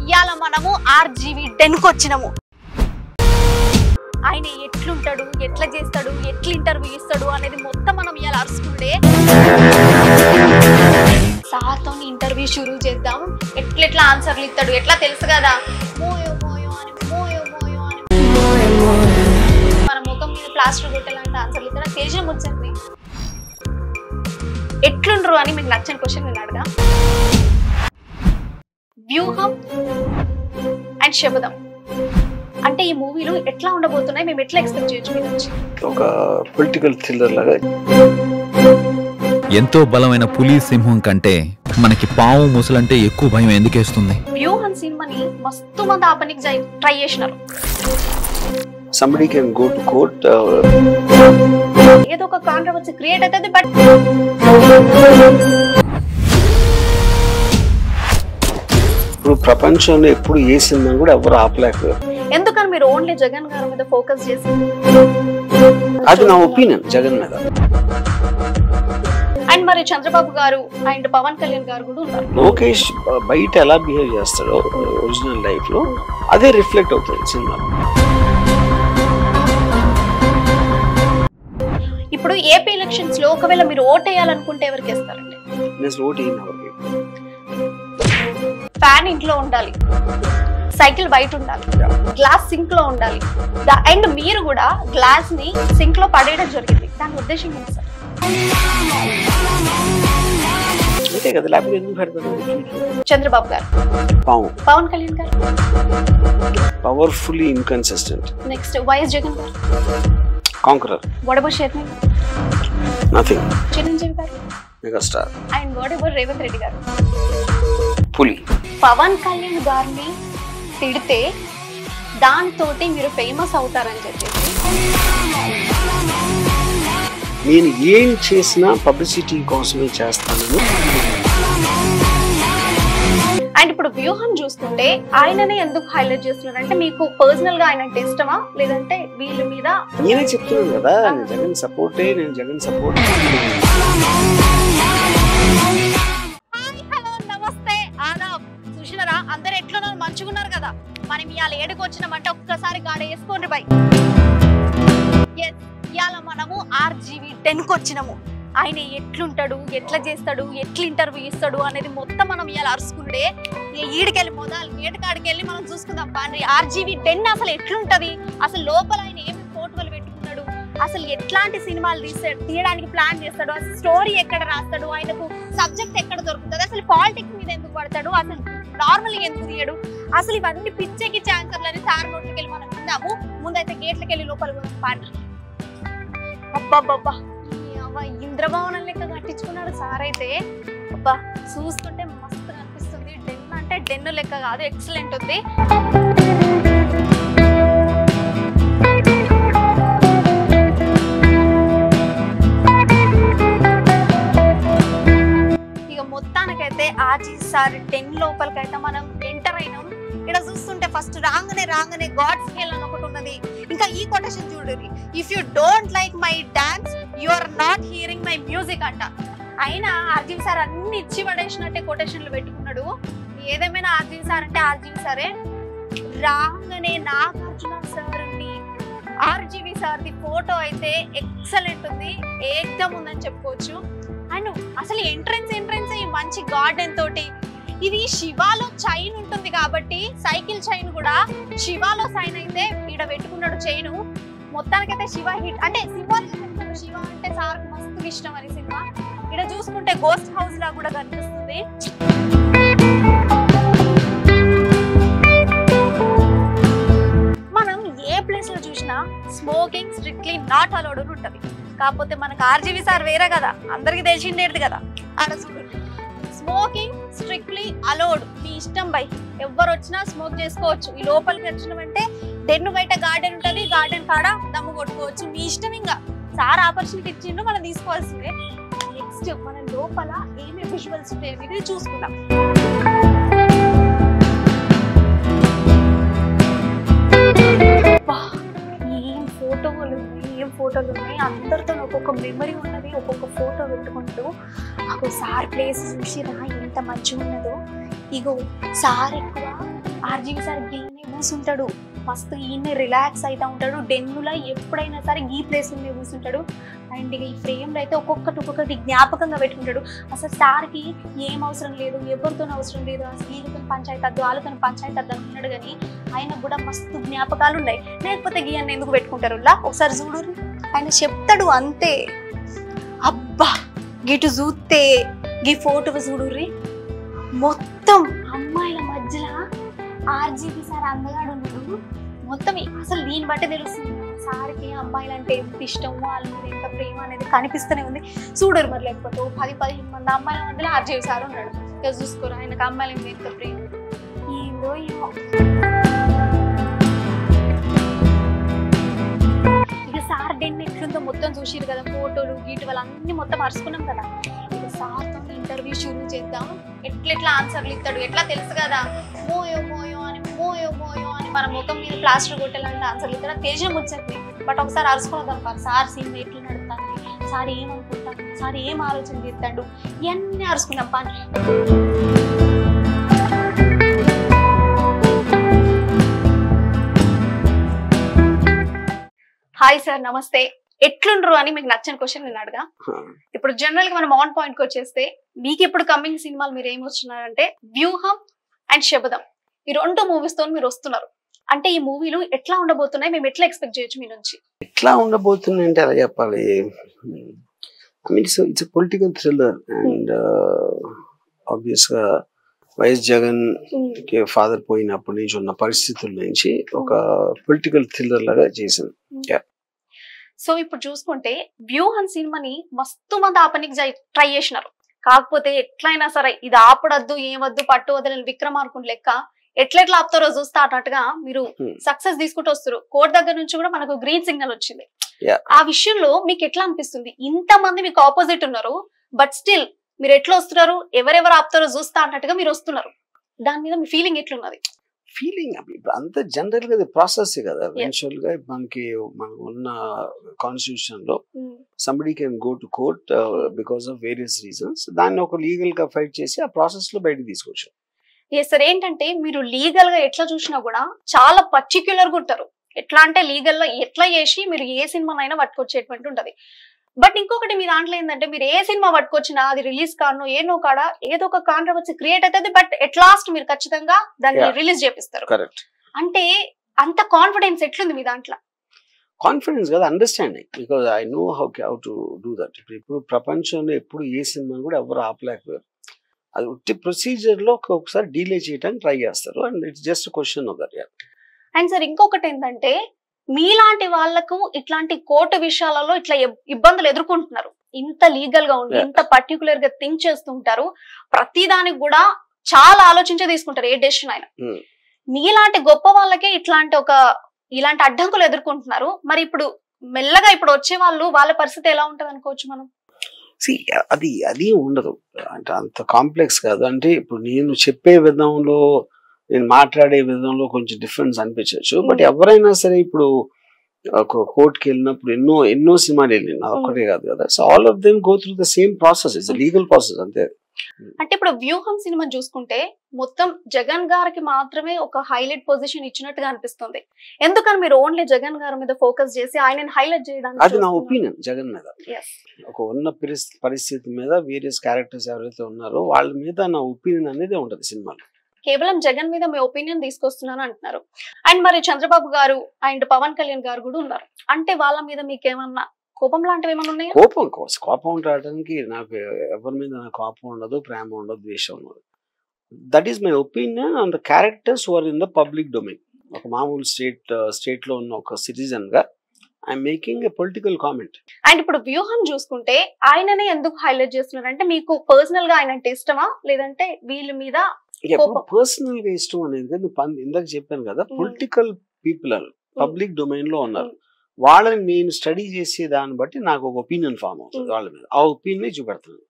ఇయాల మనము ఆర్జీవి 10 కి వచ్చినాము. ఆయన ఎట్లుంటాడు, ఎట్లా చేస్తాడు, ఎట్లా ఇంటర్వ్యూ ఇస్తాడు అనేది మొత్తం మనం ఇయాల అరుచుకుంటే సార్తో ఇంటర్వ్యూ షురూ చేద్దాం. ఎట్లెట్లా ఆన్సర్లు ఇస్తాడు ఎట్లా తెలుసు కదా. మోయో మోయో అని మోయో మోయో అని మన ముఖం మీద ప్లాస్టర్ కొట్టేలాంటి ఆన్సర్లు ఇస్తాడు. తేజం వచ్చింది ఎట్లుండ్రు అని మీకు నచ్చని క్వశ్చన్ నేను అడగా. వ్యూహం అండ్ శబదం అంటే ఈ మూవీలు ఎట్లా ఉండబోతున్నాయి, మేము ఎట్లా ఎక్స్పెక్ట్ చేయొచ్చు మీ నుంచి? ఒక పొలిటికల్ థ్రిల్లర్ లాగా. ఎంతో బలమైన పులి సింహం కంటే మనకి పాము ముసలంటే ఎక్కువ భయం ఎందుకేస్తుంది? వ్యూహం సినిమాని మస్తు మంది ఆపనికి ట్రై చేసినారు. Somebody can go to court. ఏదో ఒక కాంట్రవర్సీ క్రియేట్ అవుతుంది. బట్ ఇప్పుడు ప్రపంచంలో ఎప్పుడు ఏ సినిమా కూడా ఎవరు ఆపలేకపోయారు. ఎందుకని మీరు ఓన్లీ జగన్ గారి మీద ఫోకస్ చేసి? అది నా ఒపీనియన్ జగన్ మీద. అండ్ మరి చంద్రబాబు గారు అండ్ పవన్ కళ్యాణ్ గారు కూడా ఉన్నారు. లోకేష్ బయట ఎలా బిహేవ్ చేస్తాడో ఒరిజినల్ లైఫ్ లో అదే రిఫ్లెక్ట్ అవుతుంది సినిమాలో. ఇప్పుడు ఏపీ ఎలక్షన్స్ లో ఒకవేళ మీరు ఓట్ వేయాలనుకుంటే ఎవరికి వేస్తారండి? ఫ్యాన్ ఇంట్లో ఉండాలి, సైకిల్ బయట ఉండాలి, గ్లాస్ సింక్ లో ఉండాలి. అండ్ మీరు కూడా గ్లాస్ ని సింక్ లో పడేయడం జరిగింది. దాని ఉద్దేశం ఏంటి సార్? చంద్రబాబు గారు, పవన్ కళ్యాణ్ గారు powerfully inconsistent. Next YS Jagan గారు conqueror. What about Sharmila? Nothing. Chiranjeevi గారు megastar. And what about Revanth Reddy గారు? పులి. పవన్ కళ్యాణ్ గారిని తిడితే దాంతో మీరు ఫేమస్ అవుతారని చెప్పేసి నేను ఏం చేసినా పబ్లిసిటీ కోసమే చేస్తానని. అండ్ ఇప్పుడు వ్యూహం చూస్తుంటే ఆయననే ఎందుకు హైలైట్ చేస్తున్నారంటే మీకు పర్సనల్ గా ఆయన అంటే ఇష్టమా లేదంటే వీళ్ళ మీద? నేనే చెప్తున్నాను కదా, నేను జగన్ సపోర్టే. హలో నమస్తే ఆదాబ్. చూసినారా అందరు ఎట్లున్నారు? మంచిగున్నారు కదా. మనం ఇవాళ ఏడుకు వచ్చినామంటే ఒక్కసారి గాడ వేసుకోండి బై. ఇవాళ మనము ఆర్జీవి 10 కి వచ్చినాము. ఆయన ఎట్లుంటాడు, ఎట్లా చేస్తాడు, ఎట్లా ఇంటర్వ్యూ ఇస్తాడు అనేది మొత్తం మనం ఇవాళ అరుచుకుంటే ఈడికెళ్ళి మొదలు ఏటకాడికెళ్ళి మనం చూసుకుందాం. కానీ ఆర్జీవి 10 అసలు ఎట్లుంటది, అసలు లోపల ఆయన ఏమి ఫోటోలు పెట్టుకున్నాడు, అసలు ఎట్లాంటి సినిమాలు తీయడానికి ప్లాన్ చేస్తాడు, అసలు స్టోరీ ఎక్కడ రాస్తాడు, ఆయనకు సబ్జెక్ట్ ఎక్కడ దొరుకుతుంది, అసలు పాలిటిక్స్ మీద ఎందుకు పడతాడు, అసలు నార్మల్ ఎందుకు తీయడు, అసలు ఇవన్నీ పిచ్చెకి ఛాన్సర్లు అని సార్ నోట్లకి వెళ్ళి మనం విందాము. ముందైతే గేట్లకి వెళ్ళి లోపల పాండ్రి. అబ్బాబ్బా ఇంద్రభవనం లెక్క కట్టించుకున్నాడు సార్ అయితే. అబ్బా చూస్తుంటే మస్తు కనిపిస్తుంది. డెన్ అంటే డెన్ను లెక్క కాదు, ఎక్సలెంట్ ఉంది. ఇక మొత్తానికైతే ఆర్జీ సార్ 10 లోపలికైతే మనం ఎంటర్ అయినాం. ఇక్కడ చూస్తుంటే ఫస్ట్ రాగానే గాడ్ స్కేల్ అని ఒకటి ఉన్నది. ఇంకా ఈ కొటేషన్ చూడండి, if you don't like my dance you are not hearing my music అంట. అయినా ఆర్జీవి సార్ అన్ని ఇచ్చి పడేసినట్టే కొటేషన్లు పెట్టుకున్నాడు. ఏదేమైనా ఆర్జీవి సార్ అంటే ఆర్జీవి సారే. రాగానే నాగార్జున సార్ అండి, ఆర్జీవి సార్ది ఫోటో అయితే ఎక్సలెంట్ ఉంది, ఏకదం ఉందని చెప్పుకోవచ్చు. అండ్ అసలు ఎంట్రెన్స్ ఈ మంచి గార్డెన్ తోటి. ఇది శివాలో చైన్ ఉంటుంది కాబట్టి సైకిల్ చైన్ కూడా శివాలో సైన్ అయితే ఈడ పెట్టుకున్నాడు చైన్. మొత్తానికైతే శివ హిట్ అంటే సింబాలిక్. శివ అంటే సార్ మస్తు ఇష్టం అని సినిమా. ఇక్కడ చూసుకుంటే గోస్ట్ హౌస్ లా కూడా కనిపిస్తుంది. మనం ఏ ప్లేస్ లో చూసినా స్మోకింగ్ స్ట్రిక్ట్లీ నాట్ అలౌడ్ అని ఉంటది. కాకపోతే మనకు ఆర్జీవి సార్ వేరే కదా, అందరికి తెలిసిండేది కదా. అక్కడ చూడండి, స్మోకింగ్ స్ట్రిక్ట్లీ అలౌడ్, మీ ఇష్టం బై, ఎవరు వచ్చినా స్మోక్ చేసుకోవచ్చు. ఈ లోపలికి వచ్చినామంటే డెన్ను బయట గార్డెన్ ఉంటుంది, గార్డెన్ కాడ దమ్ము కొట్టుకోవచ్చు, మీ ఇష్టం. ఇంకా సార్ ఆపర్చునిటీ ఇచ్చిండు, మనం తీసుకోవాల్సిందే. నెక్స్ట్ మన లోపల ఏమి విజువల్స్ ఉంటాయి ఇది చూసుకుందాం. ఏం ఫోటోలు ఉన్నాయి, అందరితో ఒక్కొక్క మెమరీ ఉన్నది, ఒక్కొక్క ఫోటో పెట్టుకుంటూ అప్పుడు సార్ ప్లేస్ చూసి రా ఎంత మంచిగా ఉన్నదో. ఇగో సార్ ఎక్కువ ఆర్జీవి సార్ గీనే కూర్చుంటాడు, మస్తు ఈయన రిలాక్స్ అవుతా ఉంటాడు. డెన్నులో ఎప్పుడైనా సరే ఈ ప్లేస్ మీద కూర్చుంటాడు. అండ్ ఇక ఈ ఫ్రేమ్లో అయితే ఒక్కొక్కటి జ్ఞాపకంగా పెట్టుకుంటాడు. అసలు సార్కి ఏం అవసరం లేదు, ఎవరితో అవసరం లేదు, అసలు వీళ్ళతో పంచాయతీ అద్దు వాళ్ళతో పంచాయతీ అద్దు అనుకున్నాడు. కానీ ఆయనకు కూడా మస్తు జ్ఞాపకాలు ఉన్నాయి. లేకపోతే గీయన్ని ఎందుకు పెట్టుకుంటారు? ఒకసారి చూడు, ఆయన చెప్తాడు అంతే. అబ్బా గిటు చూస్తే గీ ఫోటో చూడుర్రి, మొత్తం అమ్మాయిల మధ్యలో ఆర్జీవి సార్ అందగాడు ఉన్నాడు. మొత్తం అసలు దీన్ని బట్టి తెలుస్తుంది సార్కి అమ్మాయిలు అంటే ఎంత ఇష్టం, వాళ్ళ మీద ఎంత ప్రేమ అనేది కనిపిస్తూనే ఉంది. చూడరు మరి, లేకపోతే 10-15 మంది అమ్మాయిల మధ్యలో ఆర్జీవి సార్ ఉన్నాడు. ఇక చూసుకోరు ఆయనకు అమ్మాయిల మీద ఎంత ప్రేమ. ఏదో ఏమో ఇక సార్ డెన్ ఎట్లుందో మొత్తం చూసిరు కదా, ఫోటోలు గీటు వాళ్ళన్నీ మొత్తం అరుచుకున్నాం కదా. ఇక సార్తో ఇంటర్వ్యూ షురూ చేద్దాం. ఎట్లెట్లా ఆన్సర్లు ఇస్తాడు ఎట్లా తెలుసు కదా, మోయో మోయో అని మన ముఖం మీద ప్లాస్టర్ కొట్టాలంటే ఆన్సర్లు ఇస్తాడు తెలిసిన ముచ్చట్ని. బట్ ఒకసారి అరుచుకున్నాం సార్ సినిమా ఎట్లా నడుపుతాను, సార్ ఏమనుకుంటాను, సార్ ఏం ఆలోచన చేస్తాడు, ఇవన్నీ అరుచుకున్నాం పని. హాయ్ సార్, నమస్తే. ఎట్లుండ్రు అని మీకు నచ్చని క్వశ్చన్ నేను అడగా. ఇప్పుడు జనరల్ గా మనం ఆన్ పాయింట్ కి వచ్చేస్తే, మీకు ఇప్పుడు కమింగ్ సినిమాలు మీరు ఏమి వస్తున్నారంటే వ్యూహం అండ్ శబదం, ఈ 2 మూవీస్ తో మీరు వస్తున్నారు. అంటే ఈ మూవీలు ఎట్లా ఉండబోతున్నాయి, మేము ఎట్లా ఎక్స్పెక్ట్ చేయొచ్చు మీ నుంచి? ఎట్లా ఉండబోతున్నాయి అంటే ఎలా చెప్పాలి, I mean it's political thriller. And obvious గా వైఎస్ జగన్ కి ఫాదర్ పోయినప్పటి నుంచి ఉన్న పరిస్థితుల నుంచి ఒక పొలిటికల్ థ్రిల్లర్ లాగా చేశాను. సో ఇప్పుడు చూసుకుంటే వ్యూహం సినిమాని మస్తు మంది ఆపనికి ట్రై చేసినారు. కాకపోతే ఎట్లయినా సరే ఇది ఆపడద్దు, ఏమద్దు, పట్టు వదలని విక్రమార్కుని లెక్క ఎట్లెట్లా ఆపుతారో చూస్తా అన్నట్టుగా మీరు సక్సెస్ తీసుకుంటూ వస్తారు. కోర్టు దగ్గర నుంచి కూడా మనకు గ్రీన్ సిగ్నల్ వచ్చింది. ఆ విషయంలో మీకు ఎట్లా అనిపిస్తుంది? ఇంత మంది మీకు ఆపోజిట్ ఉన్నారు, బట్ స్టిల్ మీరు ఎట్లా వస్తున్నారు, ఎవరెవరు ఆపుతారో చూస్తా అన్నట్టుగా మీరు వస్తున్నారు. దాని మీద మీ ఫీలింగ్ ఎట్లున్నది? ఫీలింగ్ అంత జనరల్ గా ప్రాసెస్ కదా. ఎవెన్చువల్ గా మనకు ఉన్న కాన్స్టిట్యూషన్ లో somebody can go to court because of various reasons. దాన్ని ఒక లీగల్ గా ఫైట్ చేసి ఆ ప్రాసెస్ లో బయటకు తీసుకొచ్చారు. ఎస్ సార్, ఏంటంటే మీరు లీగల్ గా ఎట్లా చూసినా కూడా చాలా పర్టిక్యులర్ గా ఉంటారు. ఎట్లా అంటే లీగల్ లో ఎట్లా చేసి మీరు ఏ సినిమానైనా పట్టుకొచ్చేటువంటి ఉంటది. బట్ ఇంకొకటి మీ దాంట్లో ఏంటంటే, మీరు ఏ సినిమా పట్టుకొచ్చినా అది రిలీజ్ కాను ఏనో కాడ ఏదో ఒక కాంట్రవర్సీ క్రియేట్ అవుతుంది. బట్ ఎట్ లాస్ట్ మీరు ఖచ్చితంగా దాన్ని రిలీజ్ చేపిస్తారు. అంటే అంత కాన్ఫిడెన్స్ ఎట్లుంది మీ దాంట్లో? కాన్ఫిడెన్స్ కదా, understanding. Because I know how to do that. ఇప్పుడు ప్రపంచంలో ఎప్పుడు ఏ సినిమా కూడా ఎవరు ఆపలేకపోయారు. అది ఉట్టి ప్రొసీజర్ లో ఒకసారి డీలే చేయడానికి ట్రై చేస్తారు. And it's just question of that. And sir ఇంకొకటి ఏంటంటే, మీలాంటి వాళ్లకు ఇట్లాంటి కోర్టు విషయాలలో ఇట్లా ఇబ్బందులు ఎదుర్కొంటున్నారు. ఇంత లీగల్ గా ఉండి ఇంత పర్టికులర్ గా థింక్ చేస్తుంటారు. ప్రతి దానికి కూడా చాలా ఆలోచించే తీసుకుంటారు ఏ డెసిషన్ అయినా. మీలాంటి గొప్ప వాళ్ళకే ఇలాంటి అడ్డంకులు ఎదుర్కొంటున్నారు. మరి ఇప్పుడు మెల్లగా ఇప్పుడు వచ్చే వాళ్ళ పరిస్థితి ఎలా ఉంటది అనుకోవచ్చు మనం? అది ఉండదు అంటే అంత కాంప్లెక్స్ కాదు. అంటే ఇప్పుడు నేను చెప్పే విధంలో, నేను మాట్లాడే విధంలో కొంచెం డిఫరెన్స్ అనిపించవచ్చు. బట్ ఎవరైనా సరే ఇప్పుడు ఒక కోర్టుకి వెళ్ళినప్పుడు ఎన్నో సినిమాలు వెళ్ళిన ఒక్కటే కాదు కదా. So all of them go through the same process. It's legal process అంతే. అంటే ఇప్పుడు వ్యూహం సినిమా చూసుకుంటే మొత్తం జగన్ గారికి మాత్రమే ఒక హైలైట్ పొజిషన్ ఇచ్చినట్టుగా అనిపిస్తుంది. ఎందుకని మీరు ఓన్లీ జగన్ గారి మీద ఫోకస్ చేసి ఆయనని హైలైట్ చేయడానికి? అది నా ఒపీనియన్. జగన్ మీద ఒక ఉన్న పరిస్థితి మీద వేరియస్ క్యారెక్టర్స్ ఎవరైతే ఉన్నారో వాళ్ళ మీద నా ఒపీనియన్ అనేది ఉంటది సినిమాలో. కేవలం జగన్ మీద మీ ఒపీనియన్ తీసుకొస్తున్నాను అంటున్నారు. అండ్ మరి చంద్రబాబు గారు అండ్ పవన్ కళ్యాణ్ గారు కూడా ఉన్నారు. అంటే వాళ్ళ మీద మీకు ఏమన్నా కోపం లాంటివి ఏమన్నా ఉన్నాయా? కోపం రావడానికి నాకు ఎవరి మీద నాకు కోపం ఉండదు, ప్రేమ ఉండదు, ద్వేషం ఉండదు. That is my opinion on the characters who are in the public domain. ఒక మామూలు స్టేట్ లో ఉన్న ఒక సిటిజన్ గా I'm making a political comment. And ఇప్పుడు వ్యూహం చూసుకుంటే ఆయననే ఎందుకు హైలైట్ చేస్తున్నారు అంటే, మీకు పర్సనల్ గా ఆయన అంటే ఇష్టమా, లేదంటే వీళ్ళ మీద పర్సనల్ గా ఇష్టం అనేది ఇందాక చెప్పాను కదా. పొలిటికల్ పీపుల్ పబ్లిక్ డొమైన్ లో ఉన్నారు. వాళ్ళని నేను స్టడీ చేసే దాన్ని బట్టి నాకు ఒక ఒపీనియన్ ఫామ్ అవుతుంది వాళ్ళ మీద. ఆ ఒపీనియన్ చూపెడతాను.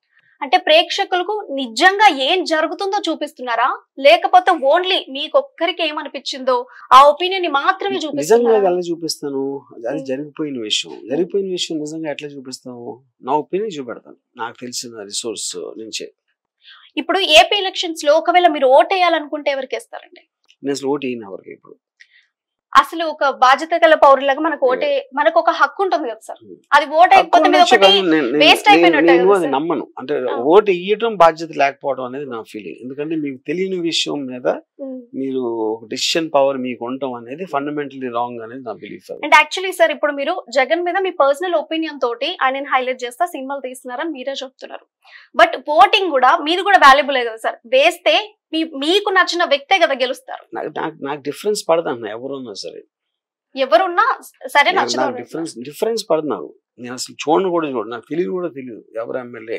అంటే ప్రేక్షకులకు నిజంగా ఏం జరుగుతుందో చూపిస్తున్నారా, లేకపోతే ఓన్లీ మీకు ఒక్కరికి ఏమనిపించిందో ఆ ఒపీనియన్ ని మాత్రమే చూపిస్తున్నారా? నిజంగా ఎలా చూపిస్తాను? అది జరిగిపోయిన విషయం నిజంగా ఎట్లా చూపిస్తాను? నా ఒపీనియన్ చూపెడతాను నాకు తెలిసిన రిసోర్స్ నుంచే. ఇప్పుడు ఏపీ ఎలక్షన్స్ లో ఒకవేళ మీరు ఓట్ వేయాలనుకుంటే ఎవరికి వేస్తారండి? నేను అసలు ఓటు వేయను ఎవరికి ఇప్పుడు. అసలు ఒక బాధ్యత గల పౌరులుగా మనకు ఒక హక్కు ఉంటుంది కదా సార్, అది ఓటు అయిపోతే మీద ఒకటి వేస్ట్ అయిపోయినట్టు. నేను అది నమ్మను, అంటే ఓటు ఇయ్యటం బాధ్యత లేకపోవడం అనేది నా ఫీలింగ్. ఎందుకంటే మీకు తెలియని విషయం మీద మీరు ఒక డిసిషన్ పవర్ మీకు ఉండటం అనేది ఫండమెంటలీ రాంగ్ అనేది నా బిలీఫ్. అండ్ యాక్చువల్లీ సార్ ఇప్పుడు మీరు జగన్ మీద మీ పర్సనల్ ఒపీనియన్ తోటి ఆయన హైలైట్ చేస్తా సినిమాలు తీస్తున్నారని మీరే చెప్తున్నారు. బట్ ఓటింగ్ కూడా మీది కూడా వాల్యుబుల్ కదా సార్, వేస్తే మీకు నచ్చిన వ్యక్తే కదా గెలుస్తారు. నాకు డిఫరెన్స్ పడదు అన్న, ఎవరున్నా సరే, ఎవరున్నా సరే డిఫరెన్స్ పడదు నాకు. నేను అసలు చూడను కూడా చూడు, నాకు తెలియదు కూడా తెలియదు ఎవరు ఎమ్మెల్యే.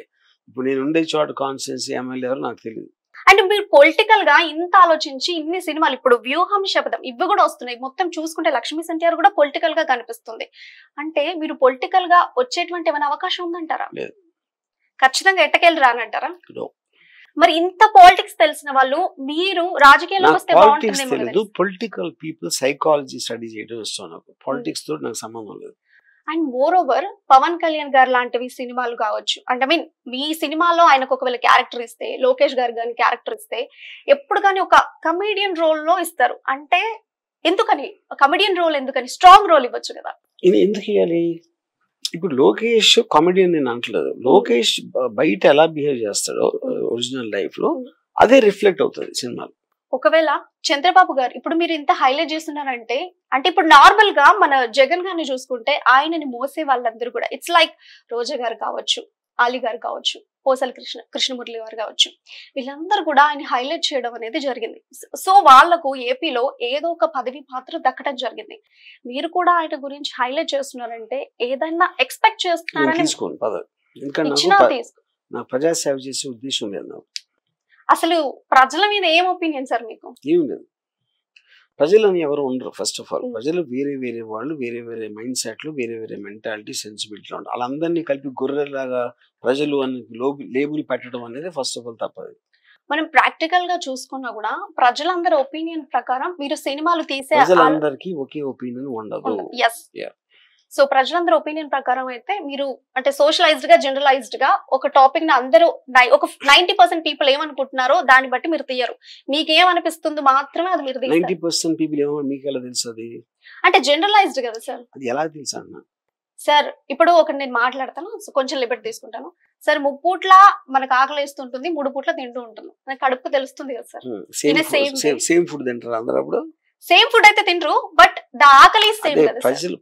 ఇప్పుడు నేను ఉండే చోట కాన్స్టిట్యున్సీ ఎమ్మెల్యే ఎవరు నాకు తెలియదు. అంటే మీరు పొలిటికల్ గా ఇంత ఆలోచించి ఇన్ని సినిమాలు, ఇప్పుడు వ్యూహం శపథం ఇవి కూడా వస్తున్నాయి, మొత్తం చూసుకుంటే లక్ష్మీ సెన్టీఆర్ కూడా పొలిటికల్ గా కనిపిస్తుంది. అంటే మీరు పొలిటికల్ గా వచ్చేటువంటి ఏమైనా అవకాశం ఉందంటారా? లేదు. ఖచ్చితంగా ఎట్టకెళ్ళి రానంటారా? మరి ఇంత పాలిటిక్స్ తెలిసిన వాళ్ళు మీరు రాజకీయాల్లో వస్తే బాగుంటుంది. పొలిటికల్ పీపుల్ సైకాలజీ స్టడీ చేయడం ఇష్టం నాకు, పాలిటిక్స్ తో నాకు సంబంధం లేదు. And moreover Pawan Kalyan గారు లాంటివి సినిమాలు కావచ్చు, అంటే మీన్ మీ సినిమాలో ఆయనకు ఒకవేళ క్యారెక్టర్ ఇస్తే, లోకేష్ గారు కానీ క్యారెక్టర్ ఇస్తే ఎప్పుడు కానీ ఒక కమెడియన్ రోల్ లో ఇస్తారు. అంటే ఎందుకని కమెడియన్ రోల్, ఎందుకని స్ట్రాంగ్ రోల్ ఇవ్వచ్చు కదా? ఎందుకు ఇవ్వాలి? ఇప్పుడు లోకేష్ కామెడియన్ నేను అంటలేదు, లోకేష్ బయట ఎలా బిహేవ్ చేస్తాడో ఒరిజినల్ లైఫ్ లో అదే రిఫ్లెక్ట్ అవుతుంది సినిమాలో. ఒకవేళ చంద్రబాబు గారు ఇప్పుడు మీరు ఇంత హైలైట్ చేస్తున్నారంటే, అంటే ఇప్పుడు నార్మల్ గా మన జగన్ గారిని చూసుకుంటే ఆయనని మోసే వాళ్ళందరూ కూడా ఇట్స్ లైక్ రోజా గారు కావచ్చు, ఆలీ గారు కావచ్చు, పోసాల కృష్ణమురళి గారు కావచ్చు, వీళ్ళందరూ కూడా ఆయన హైలైట్ చేయడం అనేది జరిగింది. సో వాళ్లకు ఏపీలో ఏదో ఒక పదవి పాత్ర దక్కడం జరిగింది. మీరు కూడా ఆయన గురించి హైలైట్ చేస్తున్నారంటే ఏదైనా ఎక్స్పెక్ట్ చేస్తున్నారని ప్రజాసేవ చేసే ఉద్దేశం లేదు నాకు. అసలు ప్రజల మీద ఏం ఒపీనియన్ సార్ మీకు? ఏం లేదు, ప్రజలని ఎవరు ఉండరు. ఫస్ట్ ఆఫ్ ఆల్ ప్రజలు వేరే వేరే వాళ్ళు, వేరే వేరే మైండ్ సెట్లు, వేరే వేరే మెంటాలిటీ, సెన్సిబిలిటీ ఉంటారు. వాళ్ళందరినీ కలిపి గొర్రెలాగా ప్రజలు అని లేబుల్ పెట్టడం అనేది ఫస్ట్ ఆఫ్ ఆల్ తప్పదు. మనం ప్రాక్టికల్ గా చూసుకున్నా కూడా ప్రజలందరి ఒపీనియన్ ప్రకారం మీరు సినిమాలు తీసే ప్రజలందరికీ ఒకే ఒపీనియన్ ఉండదు. సో ప్రజలందరూ ఒపీనియన్ ప్రకారం అయితే మీరు అంటే సోషలైజ్డ్ గా, జనరలైజ్డ్ గా ఒక టాపిక్ ని అందరూ ఒక 90% పీపుల్ ఏమనుకుంటున్నారో దాన్ని బట్టి మీరు తీయరు. మీకేమనిపిస్తుందో మాత్రమే అది మీరు తీస్తారు. 90% పీపుల్ ఏమో మీకు ఎలా తెలుసు? అది అంటే జనరలైజ్డ్ కదా సార్. అది ఎలా తెలుసు అన్న? సార్ ఇప్పుడు ఒకటి నేను మాట్లాడతాను, కొంచెం లిబర్టీ తీసుకుంటాను సార్. 3 పూట్ల మనకు ఆకలి వేస్తుంటుంది, 3 పూట్ల తింటూ ఉంటుంది, నాకు కడుపు తెలుస్తుంది కదా సార్. సేమ్ ఫుడ్ తింటారు అందరూ? అప్పుడు సేమ్ ఫుడ్ అయితే తింటారు, బట్ ద ఆకలి సేమ్ కదా.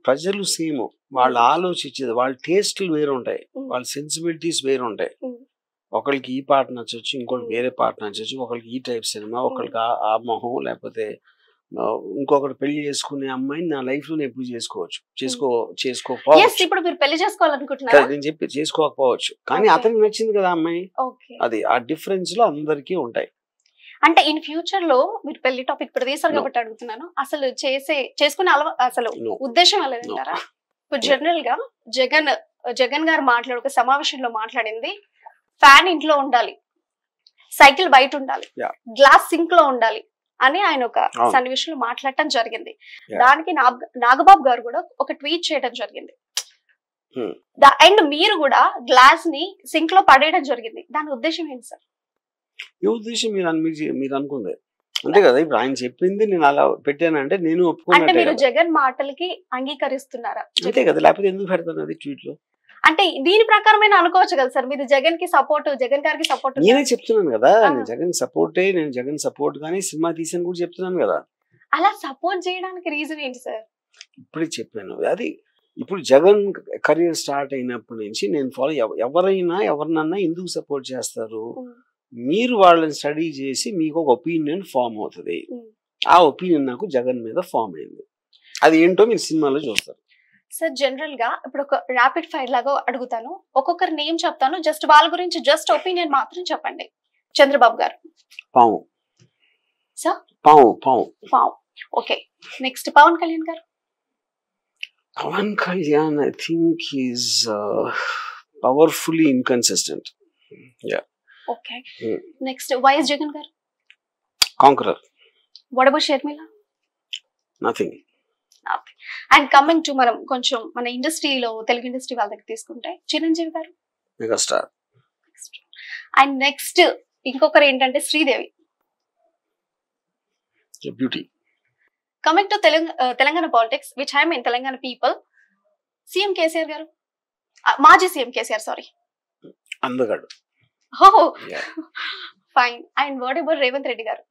ప్రజలు సేమ్, వాళ్ళు ఆలోచించేది, వాళ్ళ టేస్ట్లు వేరు ఉంటాయి, వాళ్ళ సెన్సిబిలిటీస్ వేరు ఉంటాయి. ఒకరికి ఈ పాట నచ్చవచ్చు, ఇంకోటి వేరే పాట నచ్చవచ్చు, ఒకరికి ఈ టైప్ సినిమా, ఒకరికి ఆ మొహం, లేకపోతే ఇంకొకటి పెళ్లి చేసుకునే అమ్మాయిని నా లైఫ్ లో ఎప్పుడు చేసుకోకపోవచ్చు. ఇప్పుడు మీరు పెళ్లి చేసుకోవాలనుకుంటున్నారు, నేను చెప్పి చేసుకోకపోవచ్చు, కానీ అతనికి నచ్చింది కదా అమ్మాయి. అది ఆ డిఫరెన్స్ లో అందరికీ ఉంటాయి. అంటే ఇన్ ఫ్యూచర్ లో మీరు పెళ్లి టాపిక్ ఇప్పుడు తీసారు కాబట్టి అడుగుతున్నాను, అసలు చేసుకునే అసలు ఉద్దేశం లేదంటారా? ఇప్పుడు జనరల్ గా జగన్ గారు ఒక సమావేశంలో మాట్లాడింది, ఫ్యాన్ ఇంట్లో ఉండాలి, సైకిల్ బయట ఉండాలి, గ్లాస్ సింక్ లో ఉండాలి అని ఆయన ఒక సన్నివేశంలో మాట్లాడటం జరిగింది. దానికి నాగబాబు గారు కూడా ఒక ట్వీట్ చేయడం జరిగింది. అండ్ మీరు కూడా గ్లాస్ ని సింక్ లో పడేయడం జరిగింది. దాని ఉద్దేశం ఏంటి సార్? ఈ ఉద్దేశం మీరు అనుకుంది అంతే కదా. ఇప్పుడు ఆయన చెప్పింది నేను అలా పెట్టానంటే నేను ఒప్పుకున్నట్టే. మీరు జగన్ మాటలకి అంగీకరిస్తున్నారా? అంతే కదా, లేకపోతే ఎందుకు పెడతాను అది ట్వీట్ లో? అంటే దీని ప్రకారమైన అనుకోవచ్చు కదా సార్, మీరు జగన్ కి సపోర్ట్, జగన్ గారికి సపోర్ట్. నేనే చెప్తున్నాను కదా, నేను జగన్ సపోర్ట్ కానీ సినిమా తీసాను కూడా చెప్తున్నాను కదా. అలా సపోర్ట్ చేయడానికి రీజన్ ఏంటి సార్? ఇప్పుడే చెప్పాను అది. ఇప్పుడు జగన్ కెరీర్ స్టార్ట్ అయినప్పటి నుంచి నేను ఎవరినన్నా ఎందుకు సపోర్ట్ చేస్తారు? మీరు వాళ్ళని స్టడీ చేసి మీకు ఒక ఒపీనియన్ ఫామ్ అవుతుంది. ఆ ఒపీనియన్ నాకు జగన్ మీద ఫామ్ అయింది. అది ఏంటో మీరు సినిమాలో చూస్తారు. సార్ జనరల్ గా ఇప్పుడు ఒక ర్యాపిడ్ ఫైర్ లాగా అడుగుతాను, ఒక్కొక్కరి నేమ్ చెప్తాను, జస్ట్ వాళ్ళ గురించి జస్ట్ ఒపీనియన్ మాత్రం చెప్పండి. చంద్రబాబు గారు. పావు. సార్ పావు. ఓకే, నెక్స్ట్ పవన్ కళ్యాణ్ గారు. Pawan Kalyan I think is powerfully inconsistent. Okay, next YS Jagan గారు. Conqueror. What about Sharmila? Nothing. And coming to మనం కొంచెం మన ఇండస్ట్రీలో, తెలుగు ఇండస్ట్రీ వాళ్ళ దగ్గర తీసుకుంటే చిరంజీవి గారు. మెగాస్టార్. అండ్ నెక్స్ట్ ఇంకొకరు ఏంటంటే Sridevi. Beauty. Coming to Telangana politics which I mean Telangana people, CM KCR గారు, మాజీ సీఎం కేసీఆర్, సారీ, అందగాడు. Fine. And what about Revanth Reddy గారు?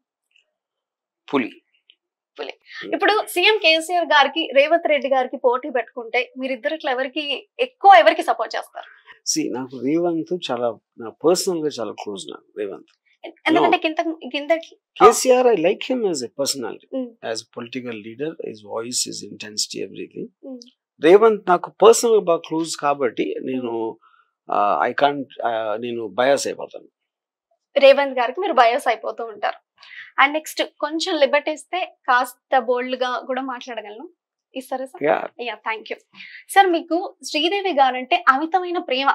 పులి. ఇప్పుడు సీఎం కేసీఆర్ గారికి రేవంత్ రెడ్డి గారికి పోటీ పెట్టుకుంటే మీరిద్దరిట్లో ఎవరికి సపోర్ట్ చేస్తారు? నాకు రేవంత్ చాలా, పర్సనల్ గా చాలా క్లోజ్. నాకు రేవంత్ ఎందుకంటే కింద KCR, I like him as a personality, as a political leader, his voice, his intensity, everything. Revanth నాకు పర్సనల్ గా బాగా క్లోజ్ కాబట్టి నేను నేను బయాస్ అయిపోతాను. రేవంత్ గారికి మీరు బయాస్ అయిపోతూ ఉంటారు. అండ్ నెక్స్ట్ కొంచెం లిబర్టీ ఇస్తే కాస్త బోల్డ్ గా కూడా మాట్లాడగలను, ఇస్తారా sir? Yeah, thank you sir. మీకు శ్రీదేవి గారు అంటే అమితమైన ప్రేమ,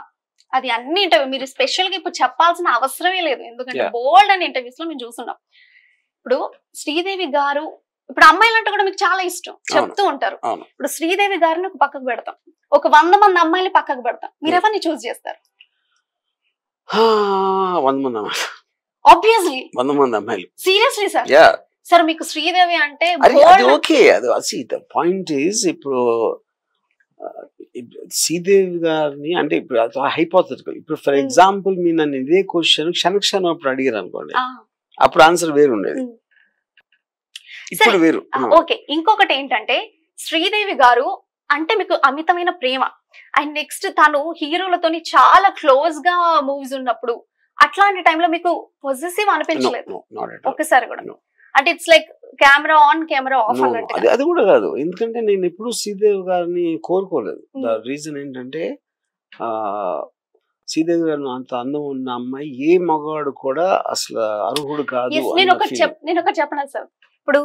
అది అన్ని ఇంటర్వ్యూ మీరు స్పెషల్ గా ఇప్పుడు చెప్పాల్సిన అవసరమే లేదు, ఎందుకంటే బోల్డ్ అనే ఇంటర్వ్యూస్ లో మేము చూస్తున్నాం. ఇప్పుడు శ్రీదేవి గారు, ఇప్పుడు అమ్మాయిలంటే కూడా మీకు చాలా ఇష్టం, చెప్తూ ఉంటారు. ఇప్పుడు శ్రీదేవి గారిని ఒక పక్కకు పెడతాం, ఒక 100 మంది అమ్మాయిలు పక్కకు పెడతాం, మీరు ఎవరిని చూస్ చేస్తారు? 100 మంది అమ్మాయిలు. ఆబ్వియస్లీ 100 మంది అమ్మాయిలు. Seriously sir? సార్ మీకు శ్రీదేవి అంటే ఓకే. ద పాయింట్ ఈజ్, ఇప్పుడు శ్రీదేవి గారిని అంటే ఇప్పుడు హైపోథెటికల్, ఇప్పుడు ఫర్ ఎగ్జాంపుల్ మీరు నన్ను ఇదే క్వశ్చన్ క్షణక్షణం అప్పుడు అడిగారు అనుకోండి, అప్పుడు ఆన్సర్ వేరు ఉండేది, ఇప్పుడు వేరు. ఓకే. ఇంకొకటి ఏంటంటే శ్రీదేవి గారు అంటే మీకు అమితమైన ప్రేమ, అండ్ నెక్స్ట్ తను హీరోలతోని చాలా క్లోజ్ గా మూవీస్ ఉన్నప్పుడు అట్లాంటి టైంలో మీకు పొజిటివ్ అనిపించలేదు ఒకసారి కూడా? అంటే it's like camera on camera off అన్నట్టు. అది కూడా కాదు, ఎందుకంటే నేను ఎప్పుడు శ్రీదేవి గారిని కోరుకోలేదు. ద రీజన్ ఏంటంటే శ్రీదేవి గారిని అంత అందం ఉన్న అమ్మాయి ఏ మగవాడు కూడా అసలు అర్హుడు కాదు. నేను ఒకటి చెప్పనా సార్, ఇప్పుడు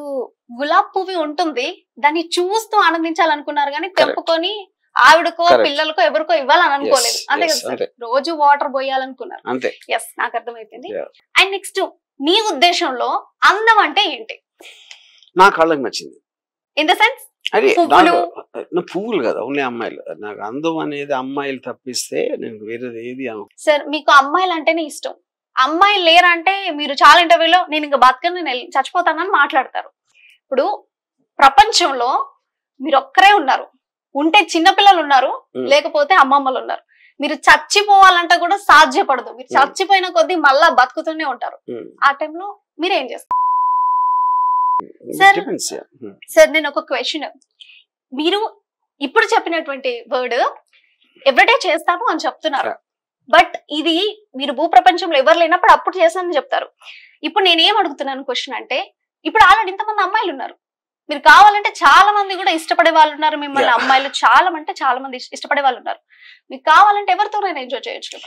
గులాబ్ పువ్వు ఉంటుంది, దాన్ని చూస్తూ ఆనందించాలనుకున్నారు కానీ తెంపుకొని ఆవిడకో పిల్లలకో ఎవరికో ఇవ్వాలని అనుకోలేదు, అంతే కదా సార్? రోజు వాటర్ పోయాలనుకున్నారు. ఎస్, నాకు అర్థమైపోయింది. అండ్ నెక్స్ట్ మీ ఉద్దేశంలో అందం అంటే ఏంటి? నా కళ్ళకి నచ్చింది. ఇన్ ద సెన్స్ అదే పువ్వులు కదా, ఓన్లీ అమ్మాయిలు. నాకు అందం అనేది అమ్మాయిలు తప్పిస్తే నేను వేరేది ఏది. సార్ మీకు అమ్మాయిలు అంటేనే ఇష్టం, అమ్మాయిలు లేరంటే మీరు చాలా ఇంటర్వ్యూలో నేను ఇంకా బతకను, నేను చచ్చిపోతానని మాట్లాడతారు. ఇప్పుడు ప్రపంచంలో మీరు ఒక్కరే ఉన్నారు, ఉంటే చిన్నపిల్లలు ఉన్నారు, లేకపోతే అమ్మమ్మలు ఉన్నారు. మీరు చచ్చిపోవాలంటే కూడా సాధ్యపడదు, మీరు చచ్చిపోయిన కొద్దీ మళ్ళా బతుకుతూనే ఉంటారు. ఆ టైంలో మీరు ఏం చేస్తారు సార్? నేను ఒక క్వశ్చన్, మీరు ఇప్పుడు చెప్పినటువంటి వర్డ్ ఎవ్రీడే చేస్తాను అని చెప్తున్నారు, బట్ ఇది మీరు భూప్రపంచంలో ఎవరు లేనప్పుడు అప్పుడు చేస్తానని చెప్తారు. ఇప్పుడు నేనేం అడుగుతున్నాను క్వశ్చన్ అంటే, ఇప్పుడు ఆల్రెడీ ఇంతమంది అమ్మాయిలు ఉన్నారు, మీరు కావాలంటే చాలా మంది కూడా ఇష్టపడే వాళ్ళు ఉన్నారు మిమ్మల్ని, అమ్మాయిలు చాలా మంది ఇష్టపడే వాళ్ళు ఉన్నారు, మీకు కావాలంటే ఎవరితోనైనా ఎంజాయ్ చేయొచ్చు.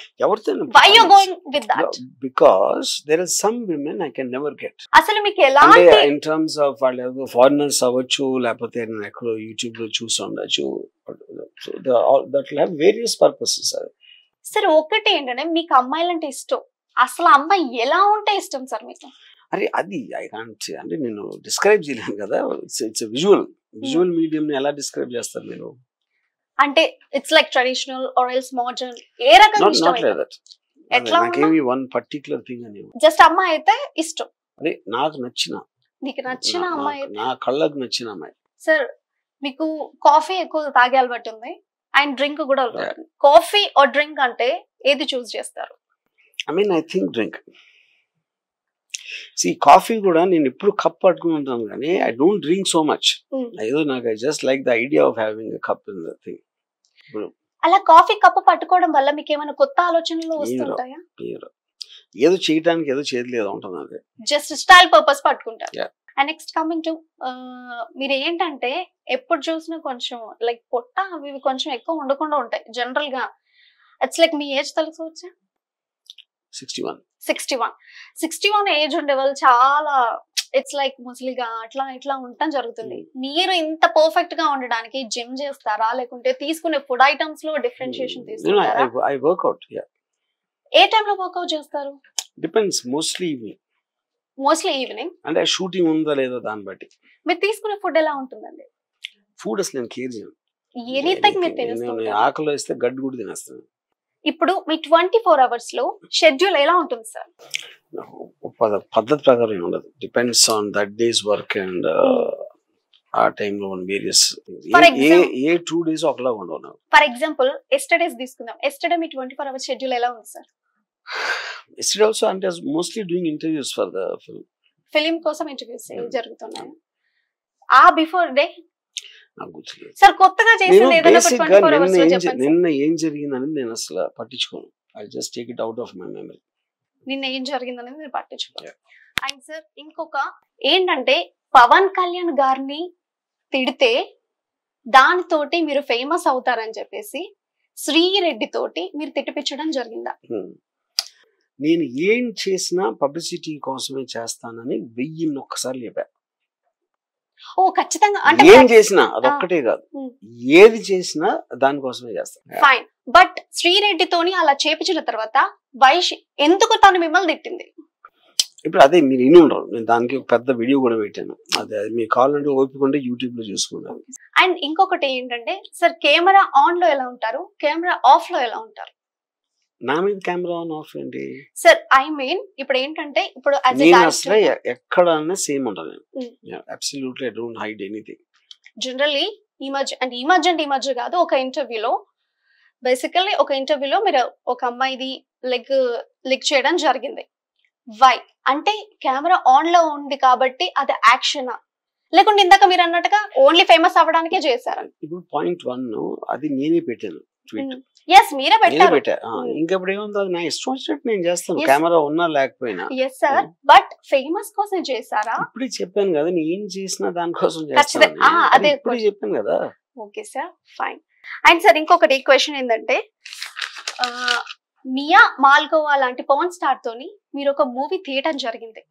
Why you going with that? Because there are some women I can never get. అసలు మీకు ఎలాంటి in terms of వాళ్ళు ఫారినర్స్ అవ్వచ్చు, లేకపోతే నేను ఎక్కడో యూట్యూబ్ లో చూసి ఉండొచ్చు, that will have various purposes. Sir ఒకటి ఏంటంటే మీకు అమ్మాయిలంటే ఇష్టం, అసలు అమ్మాయి ఎలా ఉంటే ఇష్టం సార్ మీకు? అరే అది ఐ కాంట్, అంటే నేను డిస్క్రైబ్ చేయలేను కదా, ఇట్స్ విజువల్ మీడియం ని ఎలా డిస్క్రైబ్ చేస్తారు మీరు? అంటే it's like traditional or else modern, ఏ రకంగా ఇష్టం? ఎట్లా నాకేమి వన్ పర్టిక్యులర్ థింగ్ అని, జస్ట్ అమ్మాయి అయితే ఇష్టం. అదే నాకు నచ్చిన, మీకు నచ్చిన అమ్మాయి, నా కళ్ళకు నచ్చిన అమ్మాయి. సార్ మీకు కాఫీ ఎక్కువ తాగే అలవాటు ఉంది అండ్ డ్రింక్ కూడా అలవాటు, కాఫీ ఆర్ డ్రింక్ అంటే ఏది చూస్ చేస్తారు? I think drink. కాఫీ కూడా నేను ఎప్పుడు కప్ పట్టుకుని ఉంటాను కానీ I don't drink so much. ఏదో నాకు I just like the idea of having a cup in the thing. అలా కాఫీ కప్ పట్టుకోవడం వల్ల మీకు ఏమైనా కొత్త ఆలోచనలు వస్తుంటాయా? ఏదో చేయడానికి ఏదో చేయలేదు ఉంటుంది, అదే జస్ట్ స్టైల్ పర్పస్ పట్టుకుంటారు. అండ్ నెక్స్ట్ కమింగ్ టు మీరు ఏంటంటే ఎప్పుడు చూసినా కొంచెం లైక్ పొట్ట అవి కొంచెం ఎక్కువ ఉండకుండా ఉంటాయి జనరల్ గా. ఇట్స్ లైక్ మీ ఏజ్ తెలుసుకోవచ్చా? 61 ఏజ్ ఉండే వాళ్ళు చాలా ఇట్స్ లైక్ ముసలిగా అట్లా ఇట్లా ఉండటం జరుగుతుంది. మీరు ఇంత పర్ఫెక్ట్ గా ఉండడానికి జిమ్ చేస్తారా, లేకుంటే తీసుకునే ఫుడ్ ఐటమ్స్ లో డిఫరెన్షియేషన్ తీసుకుంటారా? I work out, yeah. A time లో వర్కౌట్ చేస్తారు? Depends, mostly evening. అంటే షూటింగ్ ఉందా లేదా దాన్ని బట్టి. మీరు తీసుకునే ఫుడ్ ఎలా ఉంటుందండి? ఫుడ్ అసలు నేను కేర్ చేయను. ఎనీథింగ్ మీరు తినేస్తారు? ఆకలి వేస్తే గడ్డి కూడా తినేస్తాను. ఇప్పుడు మీ 24 hours లో షెడ్యూల్ ఎలా ఉంటుంది సార్? పద్ధతి ప్రకారం ఉండదు, depends on that days work and ఆ టైంలో వేరియస్ ఏ 2 days ఒకలా ఉండవు. ఫర్ ఎగ్జాంపుల్ ఎస్టర్డేస్ తీసుకుందాం. ఎస్టర్డే మీ 24 hours షెడ్యూల్ ఎలా ఉంది sir? Yesterday also I'm just mostly doing interviews for the film. Film కోసం ఇంటర్వ్యూస్ జరుగుతున్నాయి. ఆ బిఫోర్ డే నాకు గుర్తులేదు సార్, కొత్తగా చేసింది ఏదైనా ఒక 24 hours లో చెప్పండి. నిన్న ఏం జరిగిందని నేను అసలు పట్టించుకోను. I just take it out of my memory. నిన్న ఏం జరిగిందనేది నేను పట్టించుకోను. అండ్ సార్ ఇంకొక ఏంటంటే పవన్ కళ్యాణ్ గారిని తిడితే దానితోటి మీరు ఫేమస్ అవుతారని చెప్పేసి శ్రీరెడ్డి తోటి మీరు తిట్టిపించడం జరిగిందా? నేను ఏం చేసినా పబ్లిసిటీ కోసమే చేస్తానని 1000 ఒక్కసారి చెప్పా. ఓ ఖచ్చితంగా, అంటే ఏం చేసినా అదొక్కటే కాదు, ఏది చేసినా దానికోసమే చేస్తాను. ఫైన్, బట్ శ్రీరెడ్డితోని అలా చేపించిన తర్వాత ఎందుకు తను మిమ్మల్ని తిట్టింది? ఇప్పుడు అదే మీరు విని ఉండరు, నేను దానికి ఒక పెద్ద వీడియో కూడా పెట్టాను. అదే మీరు కావాలంటే ఓపికంటే యూట్యూబ్ లో చూసుకున్నాను. అండ్ ఇంకొకటి ఏంటంటే సార్, కెమెరా ఆన్ లో ఎలా ఉంటారు, కెమెరా ఆఫ్ లో ఎలా ఉంటారు? నా మీద కెమెరా ఆన్ ఆఫ్ ఏంటి సార్? ఐ మీన్ ఇప్పుడు ఏంటంటే ఇప్పుడు అసలు ఎక్కడ సేమ్ ఉండదు. Absolutely I don't hide anything. Generally ఈ మధ్య కాదు, ఒక ఇంటర్వ్యూలో బేసికల్లీ ఒక ఇంటర్వ్యూలో మీరు ఒక అమ్మాయిది లెగ్ చేయడం జరిగింది. వై అంటే కెమెరా ఆన్ లో ఉంది కాబట్టి అది యాక్షనా, లేకుంటే ఇందాక మీరు అన్నట్టుగా ఓన్లీ ఫేమస్ అవ్వడానికే చేశారా? ఇప్పుడు పాయింట్ 1 అది నేనే పెట్టాను ట్వీట్. ఎస్, మీరే పెట్టారు. ఇంకెప్పుడు ఏముంది, అది నా ఇష్టం వచ్చినట్టు నేను చేస్తాను, కెమెరా ఉన్నా లేకపోయినా. ఎస్ సార్, బట్ ఫేమస్ కోసం చేశారా? ఇప్పుడు చెప్పాను కదా, నేను ఏం చేసినా దానికోసం చేస్తాను, అదే ఇప్పుడు చెప్పాను కదా. Okay sir, fine. And sir ఇంకొకటి క్వశ్చన్ ఏంటంటే, మియా మాల్గోవా లాంటి పవన్ స్టార్ తోని మీరు ఒక మూవీ తీయటం జరిగింది.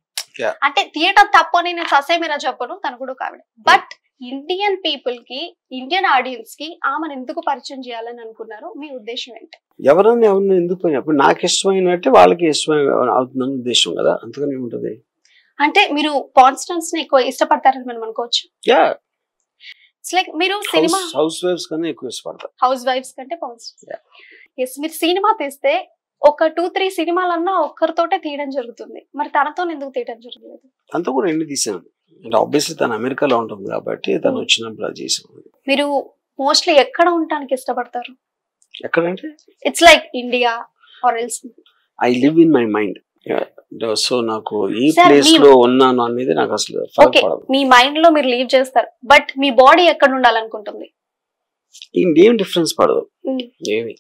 అంటే థియేటర్ తప్పు అని నేను ససేమిరా చెప్పను, తను కూడా కావిడ. బట్ ఇండియన్ పీపుల్ కి, ఇండియన్ ఆడియన్స్ కి ఆమెను ఎందుకు పరిచయం చేయాలని అనుకున్నారు? మీ ఉద్దేశం ఏంటి? ఎవరన్నా ఎందుకు పోయినప్పుడు నాకు ఇష్టమైనట్టే వాళ్ళకి ఇష్టమైన అవుతుందని ఉద్దేశం కదా, అంతగానే ఉంటది. అంటే మీరు కాన్స్టెంట్స్ ని ఎక్కువ ఇష్టపడతారని మనం అనుకోవచ్చు. ఇట్స్ లైక్ మీరు సినిమా హౌస్ వైఫ్స్ కన్నా ఎక్కువ ఇష్టపడతారు. హౌస్ వైఫ్స్ కంటే పవన్. ఎస్, మీరు సినిమా తీస్తే ఒక 2-3 సినిమాలన్నా ఒక్కరితోటే తీయడం జరుగుతుంది, మరి తనతో ఎందుకు తీయడం జరగలేదు? తనతో కూడా ఎన్ని తీసాను, ఆబ్వియస్లీ తను అమెరికాలో ఉంటుంది కాబట్టి తను వచ్చినప్పుడు అది చేసాను. మీరు మోస్ట్లీ ఎక్కడ ఉండడానికి ఇష్టపడతారు? ఎక్కడంటే it's like India or else? I live in my mind. So నాకు ఈ ప్లేస్ లో ఉన్నాను అనేది నాకు అసలు ఫరక్ పడదు. మీ మైండ్ లో మీరు లీవ్ చేస్తారు, బట్ మీ బాడీ ఎక్కడ ఉండాలనుకుంటుంది? ఏం డిఫరెన్స్ పడదు ఏమి.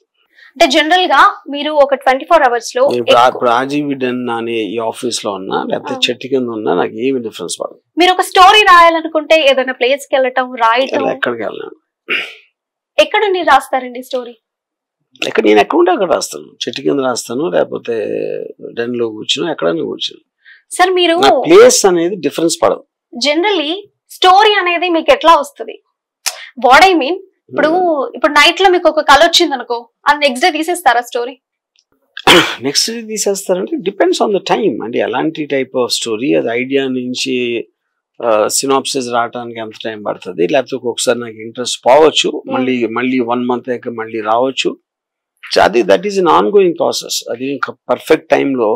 అంటే జనరల్ గా మీరు ఒక 24 hours లో ఇప్పుడు ఆజీవిడన్ అనే ఈ ఆఫీస్ లో ఉన్నా లేకపోతే చెట్టు కింద ఉన్నా నాకు ఏమి డిఫరెన్స్ పడదు. మీరు ఒక స్టోరీ రాయాలనుకుంటే ఏదైనా ప్లేస్ కి వెళ్ళటం, రాయటం, ఎక్కడికి వెళ్ళాను, ఎక్కడ మీరు రాస్తారండి స్టోరీ? నేను ఎక్కడ ఉంటే అక్కడ రాస్తాను, చెట్టు కింద రాస్తాను, లేకపోతే డెన్ లో కూర్చుని ఎక్కడైనా కూర్చుని. సార్ మీరు ప్లేస్ అనేది డిఫరెన్స్ పడదు. జనరల్లీ స్టోరీ అనేది మీకు ఎట్లా వస్తుంది? వాట్ ఐ మీన్, ఇప్పుడు నైట్ లో మీకు ఒక కళ వచ్చింది అనుకో, అది నెక్స్ట్ డే తీసేస్తారా స్టోరీ? నెక్స్ట్ డే తీసేస్తారంటే డిపెండ్స్ ఆన్ ద టైం. అంటే ఎలాంటి టైప్ ఆఫ్ స్టోరీ, అది ఐడియా నుంచి సినాప్సిస్ రావడానికి ఎంత టైం పడుతుంది, లేకపోతే ఒక్కొక్కసారి నాకు ఇంట్రెస్ట్ పోవచ్చు, మళ్ళీ 1 month అయ్యాక మళ్ళీ రావచ్చు. అది that is an on going process. అది పర్ఫెక్ట్ టైంలో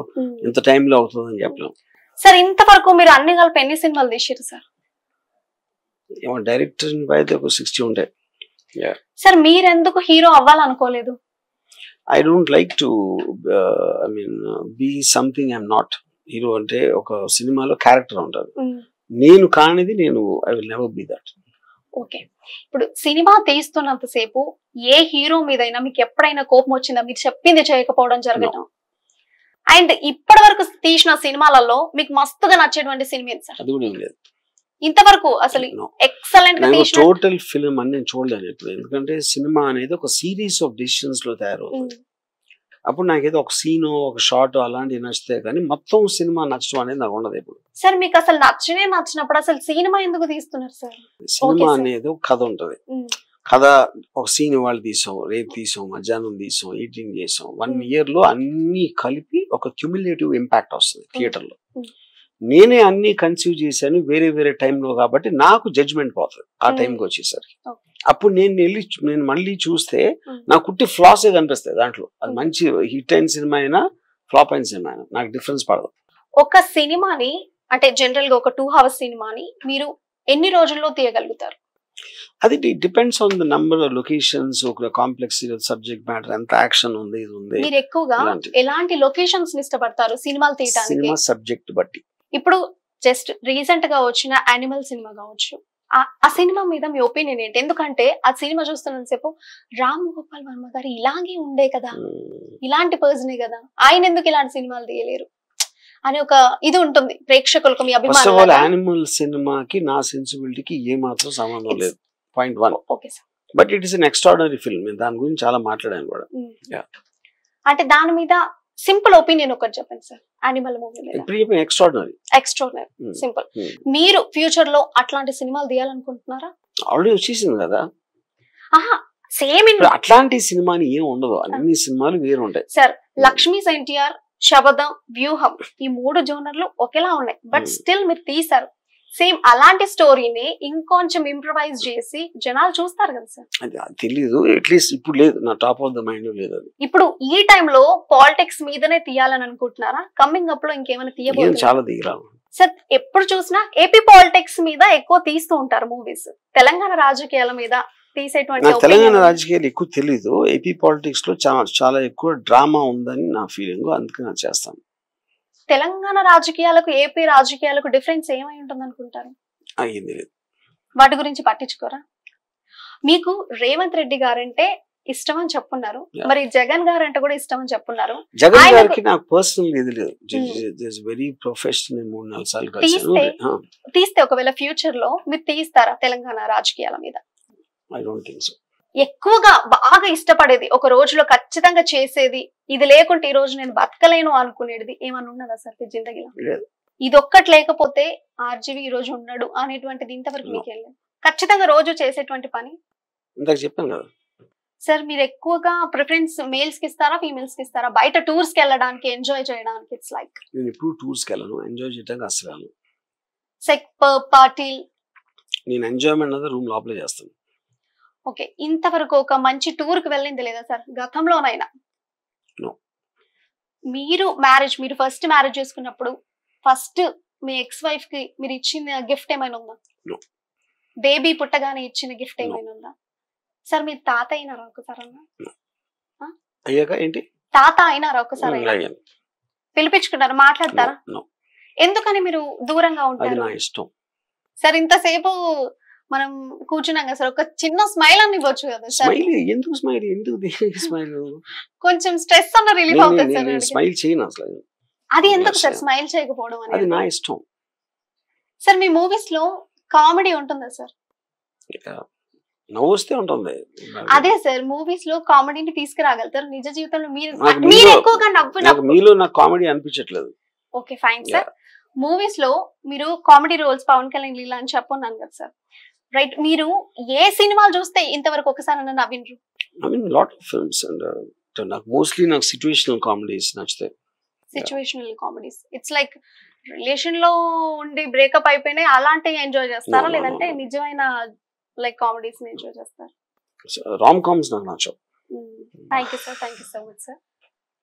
ఇంత టైంలో అవుతుందని చెప్పలేం. సార్ ఇంతవరకు మీరు అన్ని కలిపి ఎన్ని సినిమాలు తీసారు సార్? ఏమో డైరెక్టర్ అయితే ఒక 60 ఉంటాయి. సార్ మీరెందుకు హీరో అవ్వాలనుకోలేదు? I don't like to be something I'm not. Hero అంటే ఒక సినిమాలో క్యారెక్టర్ ఉంటారు, నేను కానిది నేను I will never be that. Okay, ఇప్పుడు సినిమా తీస్తున్నంతసేపు ఏ హీరో మీదైనా మీకు ఎప్పుడైనా కోపం వచ్చిందా, మీరు చెప్పింది చేయకపోవడం జరగటం? అండ్ ఇప్పటి వరకు తీసిన సినిమాలలో మీకు మస్తుగా నచ్చేటువంటి సినిమా ఏంటి సార్? అది కూడా ఏం లేదు ఇంతవరకు. అసలు ఎక్సలెంట్ గా తీసిన టోటల్ ఫిల్మ్ అని నేను చూడలేను ఇప్పుడు, ఎందుకంటే సినిమా అనేది ఒక సిరీస్ ఆఫ్ డిసిషన్స్ లో తయారవుతుంది. అప్పుడు నాకేదో ఒక సీన్, ఒక షార్ట్ అలాంటివి నచ్చితే కానీ మొత్తం సినిమా నచ్చడం అనేది నాకు ఉండదు ఇప్పుడు. సార్ మీకు అసలు నచ్చినప్పుడు అసలు సినిమా ఎందుకు తీస్తున్నారు సార్? సినిమా అనేది ఒక కథ ఉంటది. కథ ఒక సీన్ ఇవాళ తీసాం, రేపు తీసాం, మధ్యాహ్నం తీసాం, ఎడిటింగ్ చేసాం, 1 year లో అన్ని కలిపి ఒక క్యుములేటివ్ ఇంపాక్ట్ వస్తుంది థియేటర్ లో. నేనే అన్ని కన్సీవ్ చేశాను వేరే వేరే టైంలో కాబట్టి నాకు జడ్జ్మెంట్ పోతుంది ఆ టైంకి వచ్చేసరికి. అప్పుడు నేను మళ్ళీ చూస్తే నాకు కుట్టి ఫ్లాసే కనిపిస్తాయి దాంట్లో. అది మంచి హిట్ అయిన సినిమా అయినా ఫ్లాప్ అయిన సినిమా అయినా నాకు డిఫరెన్స్ పడదు. ఒక సినిమాని అంటే జనరల్ గా ఒక 2 hours సినిమాని మీరు ఎన్ని రోజుల్లో తీయగలుగుతారు? అది depends on the number of locations, ఒక కాంప్లెక్స్ సబ్జెక్ట్ మ్యాటర్, ఎంత యాక్షన్ ఉంది, ఇది ఉంది. మీరు ఎక్కువగా ఎలాంటి లొకేషన్స్ ఇష్టపడతారు సినిమాలు తీయడానికి? సినిమా సబ్జెక్ట్ బట్టి. ఇప్పుడు జస్ట్ రీసెంట్ గా వచ్చిన యానిమల్ సినిమా కావచ్చు, ఆ సినిమా మీద మీ ఒపీనియన్ ఏంటి? ఎందుకంటే ఆ సినిమా చూస్తున్నంతసేపు రామ్ గోపాల్ వర్మ గారు ఇలాగే ఉండే కదా, ఇలాంటి పర్సనే కదా, ఆయన ఎందుకు ఇలాంటి సినిమాలు తీయలేరు అని ఒక ఇది ఉంటుంది ప్రేక్షకులకు, మీ అభిమానులు. యానిమల్ సినిమాకి నా సెన్సిబిలిటీకి ఏ మాత్రం సంబంధం లేదు. Point 1. Okay sir. But it is an extraordinary film. నేను దాని గురించి చాలా మాట్లాడాను కూడా. అంటే దాని మీద సింపుల్ ఒపీనియన్ ఒకటి చెప్పండి సార్. యానిమల్ మూవీ మీద ఎక్స్ట్రార్డినరీ సింపుల్. మీరు ఫ్యూచర్ లో అట్లాంటి సినిమాలు తీయాలనుకుంటున్నారా? ఆల్రెడీ వచ్చేసింది కదా. సేమ్ అట్లాంటి సినిమాని ఏం ఉండదు, అన్ని సినిమాలు వేరు ఉంటాయి సార్. లక్ష్మీ ఎన్టీఆర్, శబదం, వ్యూహం ఈ 3 జోనర్లు ఒకేలా ఉన్నాయి, బట్ స్టిల్ మీరు తీసారు. సేమ్ అలాంటి స్టోరీని ఇంకొంచెం ఇంప్రవైజ్ చేసి జనాలు చూస్తారు కదా సార్. అది తెలీదు, అట్లీస్ట్ ఇప్పుడు లేదు, నా టాప్ ఆఫ్ ద మైండ్ లేదు. అది ఇప్పుడు ఈ టైంలో పాలిటిక్స్ మీదనే తీయాలని అనుకుంటున్నారా? కమింగ్ అప్ లో ఇంకేమైనా తీయబోతున్నారు? చాలా దిగిరా సార్. ఎప్పుడు చూసినా ఏపీ పాలిటిక్స్ మీద ఎక్కువ తీస్తూ ఉంటారు మూవీస్. తెలంగాణ రాజకీయాల మీద తీసేటువంటి తెలంగాణ రాజకీయాలు ఎక్కువ తెలీదు. ఏపీ పాలిటిక్స్ లో చాలా ఎక్కువ డ్రామా ఉందని నా ఫీలింగ్, అందుకే నేను చేస్తాను. తెలంగాణ రాజకీయాలకు ఏపీ రాజకీయాలకు డిఫరెన్స్ ఏమై ఉంటుంది అనుకుంటారు? అయ్యింది లేదు, వాటి గురించి పట్టించుకోరా? మీకు రేవంత్ రెడ్డి గారంటే ఇష్టం అని చెప్పున్నారు, మరి జగన్ గారు అంటే కూడా ఇష్టం అని చెప్పున్నారు. జగన్ గారికి నాకు పర్సనల్ ఇది లేదు. Very professional. 3-4 సార్లు తీస్తే ఒకవేళ ఫ్యూచర్ లో మీరు తీస్తారా తెలంగాణ రాజకీయాల మీద? I don't think so. ఎక్కువగా బాగా ఇష్టపడేది, ఒక రోజులో ఖచ్చితంగా చేసేది, ఇది లేకుంటే ఈ రోజు నేను బతకలేను అనుకునేది ఏమన్నా ఉన్నదా సార్ మీ జిందగీలో? ఇది ఒక్కటి లేకపోతే ఆర్జీవి ఈ రోజు ఉన్నాడు అనేటువంటిది ఇంతవరకు మీకు వెళ్ళలేదు? ఖచ్చితంగా రోజు చేసేటువంటి పని ఇందాక చెప్పాను కదా సార్. మీరు ఎక్కువగా ప్రిఫరెన్స్ మేల్స్ కి ఇస్తారా, ఫీమేల్స్ కి ఇస్తారా? బయట టూర్స్ కి వెళ్ళడానికి, ఎంజాయ్ చేయడానికి? ఇట్స్ లైక్ నేను ఎప్పుడు టూర్స్ కి వెళ్ళను, ఎంజాయ్ చేయడానికి అసలు పార్టీ. నేను ఎంజాయ్మెంట్ అనేది రూమ్ లోపలే చేస్తాను. ఓకే. ఇంతవరకు ఒక మంచి టూర్ కి వెళ్ళింది లేదా సార్ గతంలోనైనా? మీరు ఫస్ట్ మ్యారేజ్ చేసుకున్నప్పుడు ఫస్ట్ మీ ఎక్స్ వైఫ్ కి మీరు ఇచ్చిన గిఫ్ట్ ఏమైనా ఉందా? బేబీ పుట్టగానే ఇచ్చిన గిఫ్ట్ ఏమైనా ఉందా సార్? మీరు తాత అయినారా ఒకసారి? ఏంటి తాత అయినారా ఒకసారి? పిలిపించుకున్నారు, మాట్లాడతారా? ఎందుకని మీరు దూరంగా ఉంటారు? సార్ ఇంతసేపు మనం కూర్చున్నాం కదా సార్, ఒక చిన్న స్మైల్ అని ఇవ్వచ్చు కదా సార్. ఎందుకు స్మైల్? కొంచెం స్ట్రెస్ అన్న రిలీఫ్ అవుతుంది సార్. స్మైల్ చేయను అసలు. అది ఎందుకు సార్ స్మైల్ చేయకపోవడం అనేది? అది నా ఇష్టం సార్. మీ మూవీస్ లో కామెడీ ఉంటుందా సార్? నవ్వు వస్తే ఉంటుంది. అదే సార్, మూవీస్ లో కామెడీని తీసుకురాగలుగుతారు, నిజ జీవితంలో మీరు ఎక్కువగా మీలో నాకు కామెడీ అనిపించట్లేదు. Okay fine sir. మూవీస్ లో మీరు కామెడీ రోల్స్ పవన్ కళ్యాణ్ లీలా అని చెప్పున్నాను కదా సార్, రైట్? మీరు ఏ సినిమాలు చూస్తే ఇంతవరకు ఒకసారి అన్న నవ్విండ్రు? I mean lot of films and నాకు మోస్ట్లీ నాకు సిచ్యువేషనల్ కామెడీస్ నచ్చుతాయి. Situational comedies it's like relation లో ఉండి బ్రేకప్ అయిపోయినాయి అలాంటివి ఎంజాయ్ చేస్తారా, లేదంటే నిజమైన లైక్ కామెడీస్ ఎంజాయ్ చేస్తారా? రామ్ కామ్స్ నాకు నచ్చవు. Thank you sir, thank you so much sir.